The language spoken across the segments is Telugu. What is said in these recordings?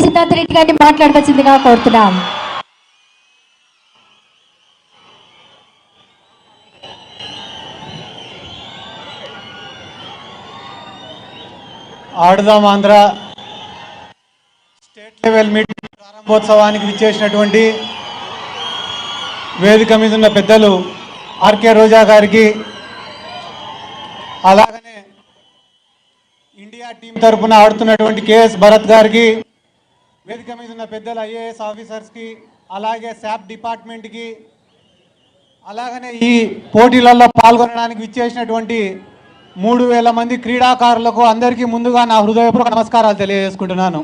సిద్ధార్థ రెడ్డి గారిని మాట్లాడవలసిందిగా కోరుతున్నాం. ఆడుదాం ఆంధ్ర స్టేట్ లెవెల్ మీటింగ్ ప్రారంభోత్సవానికి విచ్చేసినటువంటి వేదిక మీద ఉన్న పెద్దలు ఆర్కే రోజా గారికి, అలాగనే ఇండియా టీం తరఫున ఆడుతున్నటువంటి కేఎస్ భరత్ గారికి, వేదిక మీద ఉన్న పెద్దల ఐఏఎస్ ఆఫీసర్స్కి, అలాగే శాప్ డిపార్ట్మెంట్కి, అలాగనే ఈ పోటీలలో పాల్గొనడానికి విచ్చేసినటువంటి 3000 మంది క్రీడాకారులకు అందరికీ ముందుగా నా హృదయపూర్వక నమస్కారాలు తెలియజేసుకుంటున్నాను.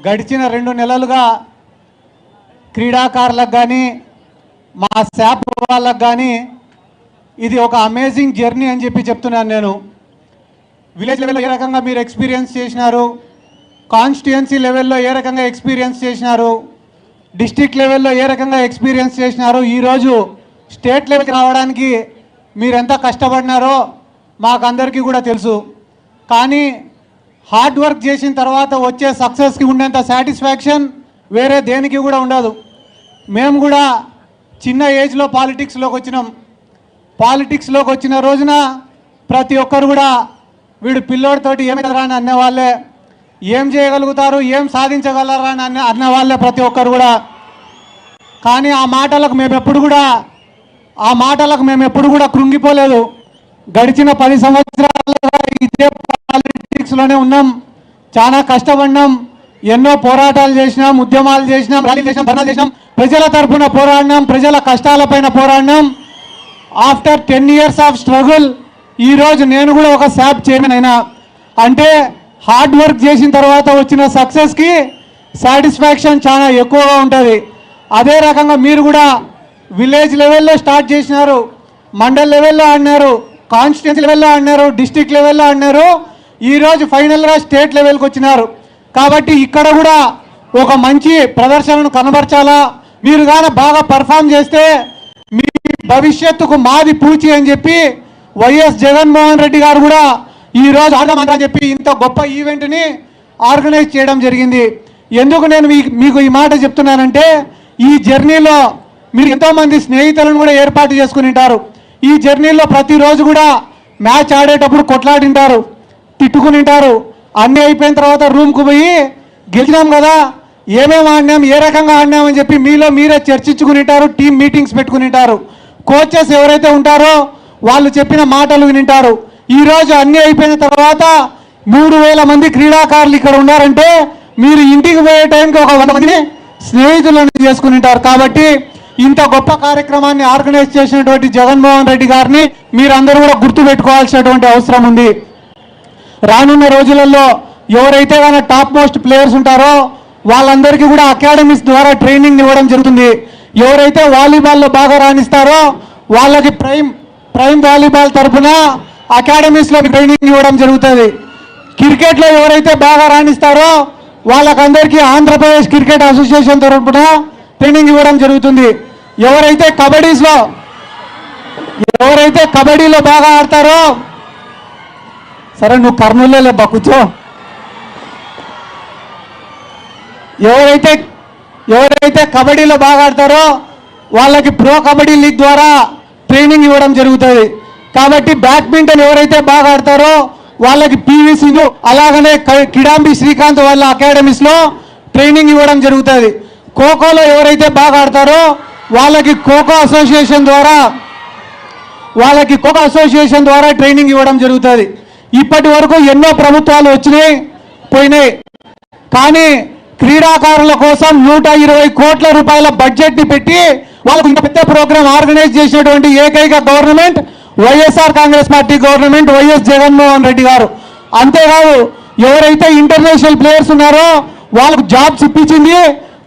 గడిచిన 2 నెలలుగా క్రీడాకారులకు కానీ మా శాప్ వాళ్ళకు కానీ ఇది ఒక అమేజింగ్ జర్నీ అని చెప్తున్నాను. నేను విలేజ్ లెవెల్లో ఏ రకంగా మీరు ఎక్స్పీరియన్స్ చేసినారు, కాన్స్టిట్యుయెన్సీ లెవెల్లో ఏ రకంగా ఎక్స్పీరియన్స్ చేసినారు, డిస్ట్రిక్ట్ లెవెల్లో ఏ రకంగా ఎక్స్పీరియన్స్ చేసినారు, ఈరోజు స్టేట్ లెవెల్కి రావడానికి మీరు ఎంత కష్టపడినారో మాకందరికీ కూడా తెలుసు. కానీ హార్డ్ వర్క్ చేసిన తర్వాత వచ్చే సక్సెస్కి ఉండేంత సాటిస్ఫాక్షన్ వేరే దేనికి కూడా ఉండదు. మేము కూడా చిన్న ఏజ్లో పాలిటిక్స్లోకి వచ్చినాం. పాలిటిక్స్లోకి వచ్చిన రోజున ప్రతి ఒక్కరు కూడా వీడు పిల్లోడితోటి ఏమిరా అని అన్నవాళ్ళే, ఏం చేయగలుగుతారు, ఏం సాధించగలరా అని అన్నవాళ్ళే ప్రతి ఒక్కరు కూడా. కానీ ఆ మాటలకు మేము ఎప్పుడు కూడా కృంగిపోలేదు. గడిచిన 10 సంవత్సరాలుగా ఇదే పాలిటిక్స్లోనే ఉన్నాం. చాలా కష్టపడినాం, ఎన్నో పోరాటాలు చేసినాం, ఉద్యమాలు చేసినాం, ర్యాలీలు చేసినాం, ధర్నాలు చేసినాం, ప్రజల తరఫున పోరాడినాం, ప్రజల కష్టాలపైన పోరాడినాం. ఆఫ్టర్ 10 years ఆఫ్ స్ట్రగుల్ ఈరోజు నేను కూడా ఒక శాప్ చైర్మన్ అయినా. అంటే హార్డ్ వర్క్ చేసిన తర్వాత వచ్చిన సక్సెస్కి సాటిస్ఫాక్షన్ చాలా ఎక్కువగా ఉంటుంది. అదే రకంగా మీరు కూడా విలేజ్ లెవెల్లో స్టార్ట్ చేసినారు, మండల్ లెవెల్లో ఆడినారు, కాన్స్టిట్యున్సీ లెవెల్లో ఆడినారు, డిస్ట్రిక్ట్ లెవెల్లో ఆడినారు, ఈరోజు ఫైనల్గా స్టేట్ లెవెల్కి వచ్చినారు. కాబట్టి ఇక్కడ కూడా ఒక మంచి ప్రదర్శనను కనబరచాలా. మీరు కానీ బాగా పర్ఫామ్ చేస్తే మీ భవిష్యత్తుకు మాది పూచి అని చెప్పి వైఎస్ జగన్మోహన్ రెడ్డి గారు కూడా ఈరోజు ఆడమని చెప్పి ఇంత గొప్ప ఈవెంట్ని ఆర్గనైజ్ చేయడం జరిగింది. ఎందుకు నేను మీకు ఈ మాట చెప్తున్నానంటే, ఈ జర్నీలో మీరు ఎంతోమంది స్నేహితులను కూడా ఏర్పాటు చేసుకుని ఉంటారు. ఈ జర్నీలో ప్రతిరోజు కూడా మ్యాచ్ ఆడేటప్పుడు కొట్లాడింటారు, తిట్టుకుని ఉంటారు. అన్నీ అయిపోయిన తర్వాత రూమ్కు పోయి గెలిచినాం కదా, ఏమేమి ఆడినాం, ఏ రకంగా ఆడినామని చెప్పి మీలో మీరే చర్చించుకుని ఉంటారు, టీం మీటింగ్స్ పెట్టుకుని ఉంటారు. కోచెస్ ఎవరైతే ఉంటారో వాళ్ళు చెప్పిన మాటలు వినింటారు. ఈరోజు అన్నీ అయిపోయిన తర్వాత 3000 మంది క్రీడాకారులు ఇక్కడ ఉన్నారంటే మీరు ఇంటికి పోయే టైంకి ఒక 100 మంది స్నేహితులను చేసుకుని ఉంటారు. కాబట్టి ఇంత గొప్ప కార్యక్రమాన్ని ఆర్గనైజ్ చేసినటువంటి జగన్మోహన్ రెడ్డి గారిని మీరందరూ కూడా గుర్తుపెట్టుకోవాల్సినటువంటి అవసరం ఉంది. రానున్న రోజులలో ఎవరైతే కానీ టాప్ మోస్ట్ ప్లేయర్స్ ఉంటారో వాళ్ళందరికీ కూడా అకాడమీస్ ద్వారా ట్రైనింగ్ ఇవ్వడం జరుగుతుంది. ఎవరైతే వాలీబాల్లో బాగా రాణిస్తారో వాళ్ళకి ప్రైమ్ వాలీబాల్ తరఫున అకాడమీస్లో ట్రైనింగ్ ఇవ్వడం జరుగుతుంది. క్రికెట్లో ఎవరైతే బాగా రాణిస్తారో వాళ్ళకందరికీ ఆంధ్రప్రదేశ్ క్రికెట్ అసోసియేషన్ తరఫున ట్రైనింగ్ ఇవ్వడం జరుగుతుంది. ఎవరైతే కబడ్డీలో బాగా ఆడతారో, సరే నువ్వు కర్నూలులో లేబ్బా కూర్చో, ఎవరైతే కబడ్డీలో బాగా ఆడతారో వాళ్ళకి ప్రో కబడ్డీ లీగ్ ద్వారా ట్రైనింగ్ ఇవ్వడం జరుగుతుంది. కాబట్టి బ్యాడ్మింటన్ ఎవరైతే బాగా ఆడతారో వాళ్ళకి పివి సింధు, అలాగనే కిడాంబి శ్రీకాంత్ వాళ్ళ అకాడమీస్లో ట్రైనింగ్ ఇవ్వడం జరుగుతుంది. ఖోఖోలో ఎవరైతే బాగా ఆడతారో వాళ్ళకి ఖోఖో అసోసియేషన్ ద్వారా ట్రైనింగ్ ఇవ్వడం జరుగుతుంది. ఇప్పటి వరకు ఎన్నో ప్రభుత్వాలు వచ్చినాయి పోయినాయి, కానీ క్రీడాకారుల కోసం 120 కోట్ల రూపాయల బడ్జెట్ని పెట్టి వాళ్ళకు ఇంత పెద్ద ప్రోగ్రాం ఆర్గనైజ్ చేసినటువంటి ఏకైక government YSR Congress party government, YS Jaganmohan Reddy గారు. అంతేకాదు ఎవరైతే ఇంటర్నేషనల్ ప్లేయర్స్ ఉన్నారో వాళ్ళకు జాబ్స్ ఇప్పించింది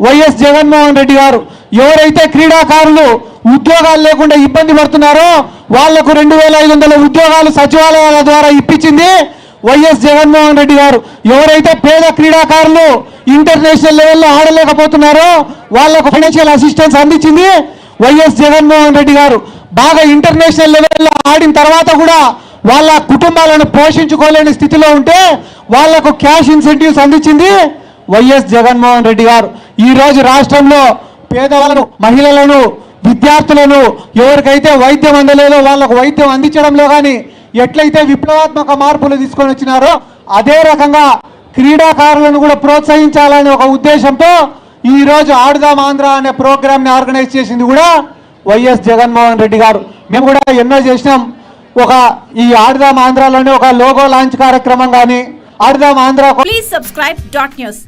వైఎస్ జగన్మోహన్ రెడ్డి గారు. ఎవరైతే క్రీడాకారులు ఉద్యోగాలు లేకుండా ఇబ్బంది పడుతున్నారో వాళ్లకు 2500 ఉద్యోగాలు సచివాలయాల ద్వారా ఇప్పించింది వైఎస్ జగన్మోహన్ రెడ్డి గారు. ఎవరైతే పేద క్రీడాకారులు ఇంటర్నేషనల్ లెవెల్లో ఆడలేకపోతున్నారో వాళ్లకు ఫైనాన్షియల్ అసిస్టెన్స్ అందించింది వైఎస్ జగన్మోహన్ రెడ్డి గారు. బాగా ఇంటర్నేషనల్ లెవెల్లో ఆడిన తర్వాత కూడా వాళ్ళ కుటుంబాలను పోషించుకోలేని స్థితిలో ఉంటే వాళ్లకు క్యాష్ ఇన్సెంటివ్స్ అందించింది వైఎస్ జగన్మోహన్ రెడ్డి గారు. ఈ రోజు రాష్ట్రంలో పేదవాళ్ళను, మహిళలను, విద్యార్థులను, ఎవరికైతే వైద్యం అందలేదో వాళ్ళకు వైద్యం అందించడంలో కానీ ఎట్లయితే విప్లవాత్మక మార్పులు తీసుకొని వచ్చినారో అదే రకంగా క్రీడాకారులను కూడా ప్రోత్సహించాలనే ఒక ఉద్దేశంతో ఈ రోజు ఆడుదాం ఆంధ్ర అనే ప్రోగ్రామ్ ని ఆర్గనైజ్ చేసింది కూడా వైఎస్ జగన్మోహన్ రెడ్డి గారు. మేము కూడా ఎన్నో చేసినాం. ఈ ఆడుదాం ఆంధ్రాలోనే ఒక లోగో లాంచ్ కార్యక్రమం కానీ ఆడుదాం Andhra. Please subscribe dot news.